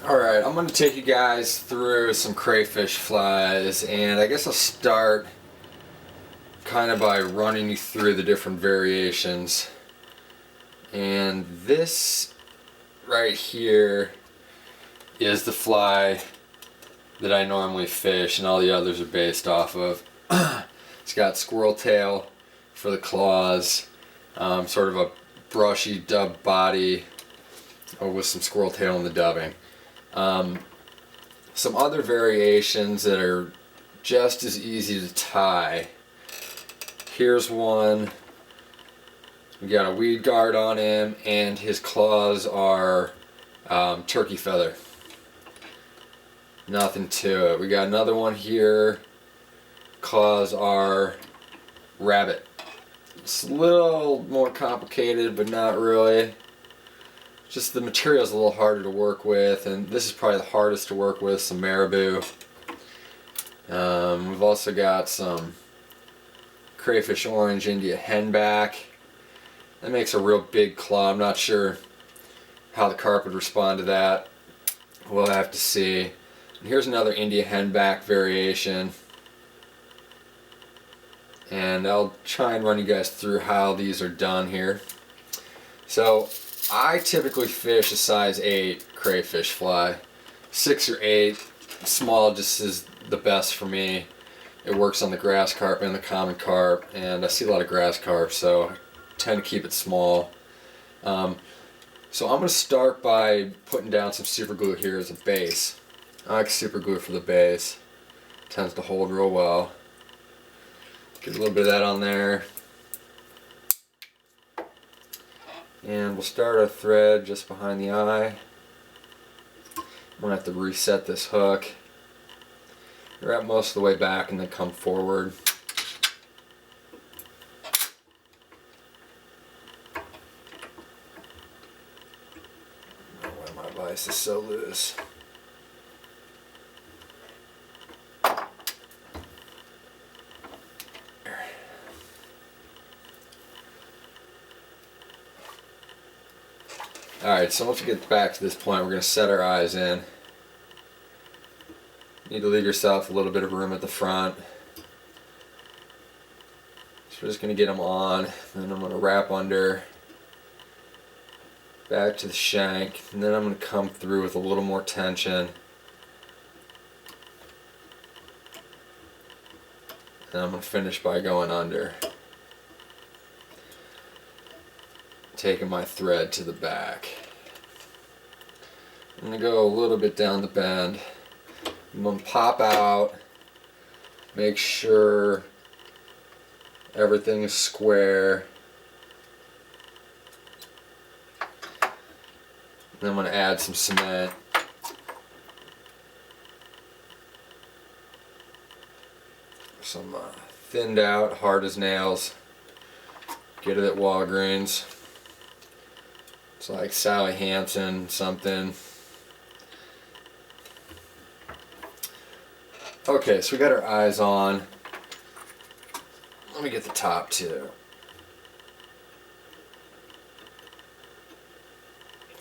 Alright, I'm going to take you guys through some crayfish flies, and I guess I'll start kind of by running you through the different variations. And this right here is the fly that I normally fish, and all the others are based off of. It's got squirrel tail for the claws, sort of a brushy dub body with some squirrel tail in the dubbing. Some other variations that are just as easy to tie. Here's one. We got a weed guard on him, and his claws are turkey feather. Nothing to it. We got another one here. Claws are rabbit. It's a little more complicated, but not really. Just the material is a little harder to work with, and this is probably the hardest to work with, some marabou. We've also got some crayfish orange India henback. That makes a real big claw. I'm not sure how the carp would respond to that. We'll have to see. And here's another India henback variation. And I'll try and run you guys through how these are done here. So I typically fish a size 8 crayfish fly. 6 or 8, small just is the best for me. It works on the grass carp and the common carp, and I see a lot of grass carp, so I tend to keep it small. So I'm going to start by putting down some super glue here as a base. I like super glue for the base. It tends to hold real well. Get a little bit of that on there. And we'll start our thread just behind the eye. I'm going to have to reset this hook. Wrap most of the way back and then come forward. I don't know why my vise is so loose. Alright, so once we get back to this point, we're going to set our eyes in. You need to leave yourself a little bit of room at the front. So we're just going to get them on, and then I'm going to wrap under, back to the shank, and then I'm going to come through with a little more tension. And I'm going to finish by going under. Taking my thread to the back. I'm going to go a little bit down the bend. I'm going to pop out, make sure everything is square. And I'm going to add some cement. Some thinned out, hard as nails. Get it at Walgreens. It's like Sally Hansen something. Okay, so we got our eyes on. Let me get the top too.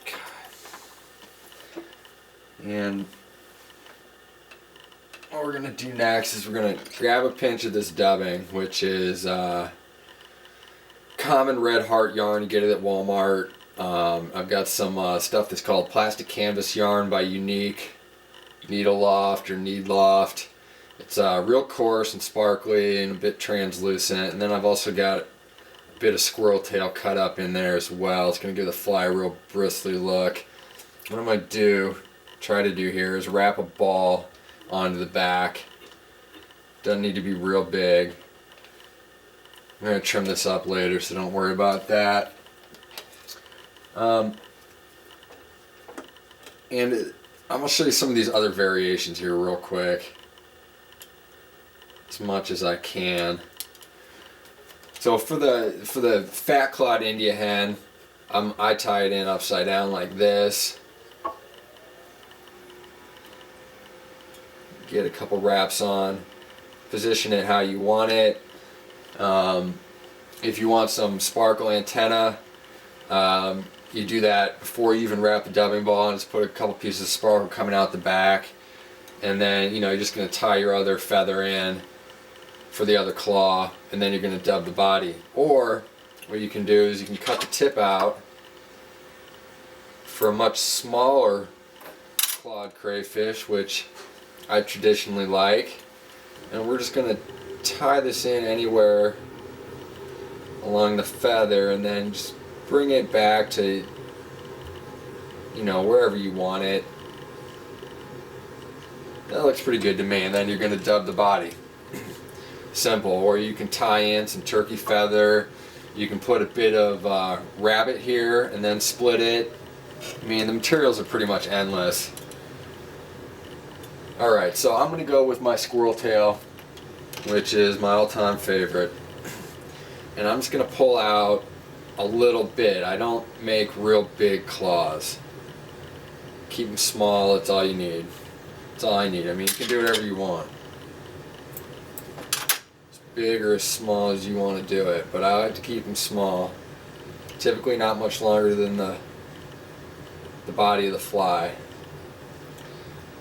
Okay. And what we're going to do next is we're going to grab a pinch of this dubbing, which is common red heart yarn. You get it at Walmart. I've got some stuff that's called plastic canvas yarn by Unique, Needle Loft or Need Loft. It's real coarse and sparkly and a bit translucent, and then I've also got a bit of squirrel tail cut up in there as well. It's going to give the fly a real bristly look. What I'm going to try to do here is wrap a ball onto the back. Doesn't need to be real big. I'm going to trim this up later, so don't worry about that. And I'm going to show you some of these other variations here real quick, as much as I can. So for the fat clawed India hen, I tie it in upside down like this. Get a couple wraps on. Position it how you want it. If you want some sparkle antenna, you do that before you even wrap the dubbing ball, and just put a couple pieces of sparkle coming out the back, and then you're just going to tie your other feather in for the other claw, and then you're going to dub the body. Or what you can do is you can cut the tip out for a much smaller clawed crayfish, which I traditionally like, and we're just going to tie this in anywhere along the feather, and then just bring it back to wherever you want it. That looks pretty good to me, and then you're going to dub the body. Simple. Or you can tie in some turkey feather, you can put a bit of rabbit here and then split it. I mean, the materials are pretty much endless. Alright, so I'm going to go with my squirrel tail, which is my all-time favorite. And I'm just going to pull out a little bit. I don't make real big claws. Keep them small, that's all you need. That's all I need. I mean, you can do whatever you want. As big or as small as you want to do it, but I like to keep them small. Typically not much longer than the body of the fly.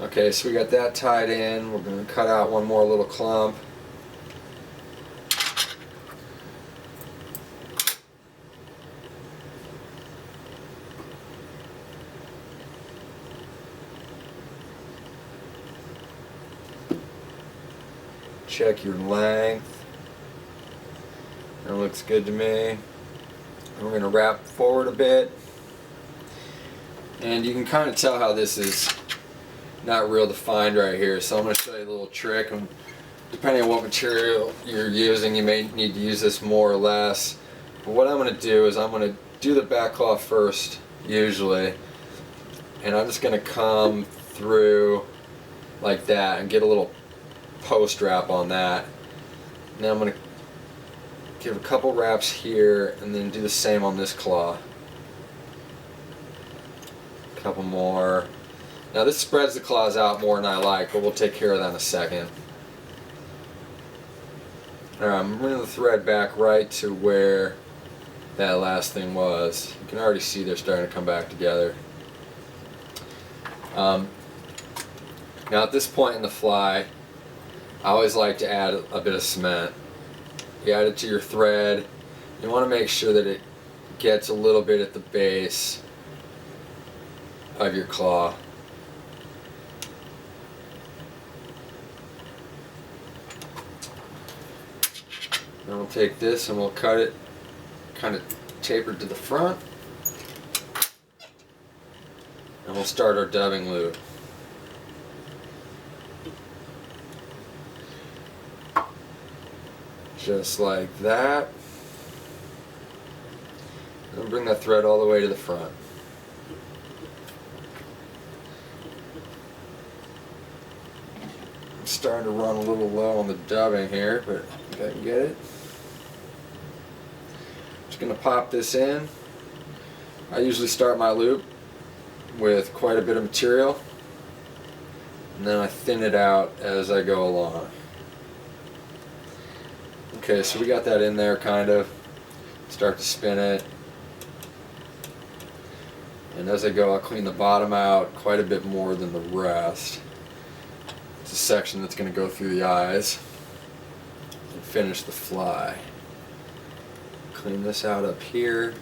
Okay, so we got that tied in. We're going to cut out one more little clump. Check your length. That looks good to me. And we're going to wrap forward a bit. And you can kind of tell how this is not real defined right here. So I'm going to show you a little trick. And depending on what material you're using, you may need to use this more or less. But what I'm going to do is I'm going to do the back claw first, usually. And I'm just going to come through like that and get a little post wrap on that. Now I'm going to give a couple wraps here and then do the same on this claw. A couple more. Now this spreads the claws out more than I like, but we'll take care of that in a second. Alright, I'm bringing the thread back right to where that last thing was. You can already see they're starting to come back together. Now at this point in the fly, I always like to add a bit of cement. You add it to your thread. You want to make sure that it gets a little bit at the base of your claw. Then we'll take this and we'll cut it kind of tapered to the front. And we'll start our dubbing loop. Just like that. And bring that thread all the way to the front. I'm starting to run a little low on the dubbing here, but I think I can get it. Just going to pop this in. I usually start my loop with quite a bit of material, and then I thin it out as I go along. Okay, so we got that in there kind of. Start to spin it. And as I go, I'll clean the bottom out quite a bit more than the rest. It's a section that's going to go through the eyes and finish the fly. Clean this out up here.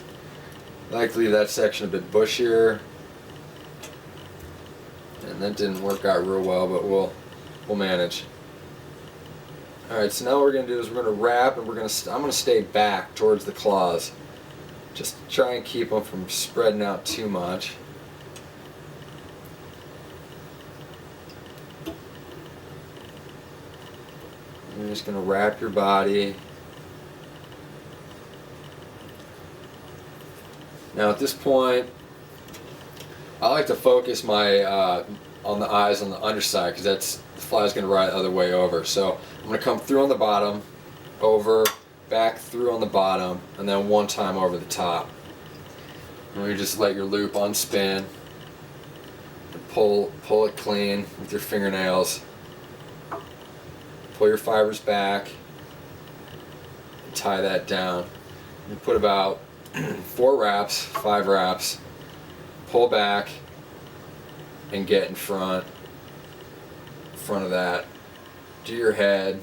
I like to leave that section a bit bushier. And that didn't work out real well, but we'll manage. Alright, so now what we're going to do is we're going to wrap, and I'm going to stay back towards the claws. Just try and keep them from spreading out too much. You're just going to wrap your body. Now at this point, I like to focus my on the eyes on the underside, because that's the fly's going to ride the other way over. So I'm going to come through on the bottom, over, back through on the bottom, and then one time over the top. And you just let your loop unspin, and pull it clean with your fingernails. Pull your fibers back, and tie that down. You put about 4 wraps, 5 wraps, pull back and get in front of that. Do your head.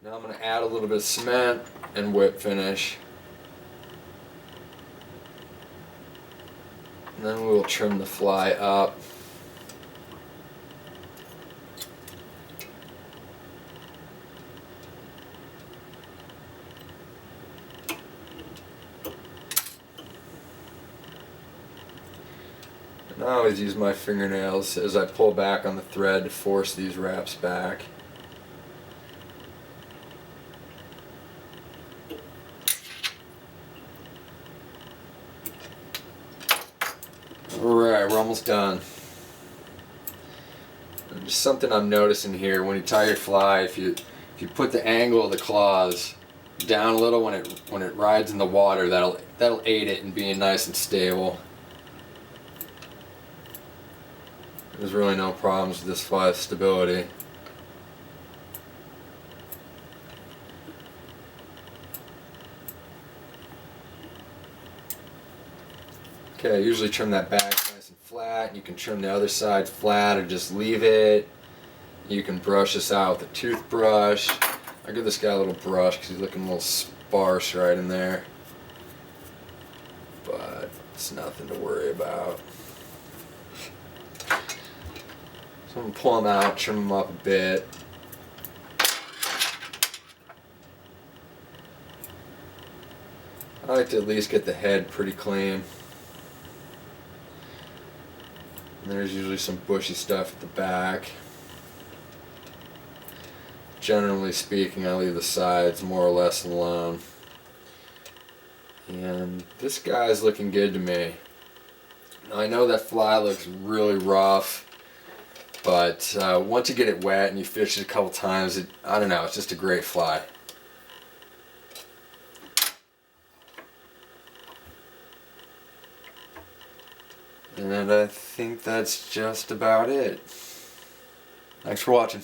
Now I'm going to add a little bit of cement and whip finish. And then we'll trim the fly up. And I always use my fingernails as I pull back on the thread to force these wraps back. Alright, we're almost done. And just something I'm noticing here, when you tie your fly, if you put the angle of the claws down a little when it rides in the water, that'll aid it in being nice and stable. There's really no problems with this fly's stability. Okay, I usually trim that back nice and flat. You can trim the other side flat or just leave it. You can brush this out with a toothbrush. I'll give this guy a little brush because he's looking a little sparse right in there. But it's nothing to worry about. So I'm going to pull them out, trim them up a bit. I like to at least get the head pretty clean. And there's usually some bushy stuff at the back. Generally speaking, I leave the sides more or less alone. And this guy's looking good to me. Now I know that fly looks really rough, but once you get it wet and you fish it a couple times, I don't know, it's just a great fly. And I think that's just about it. Thanks for watching.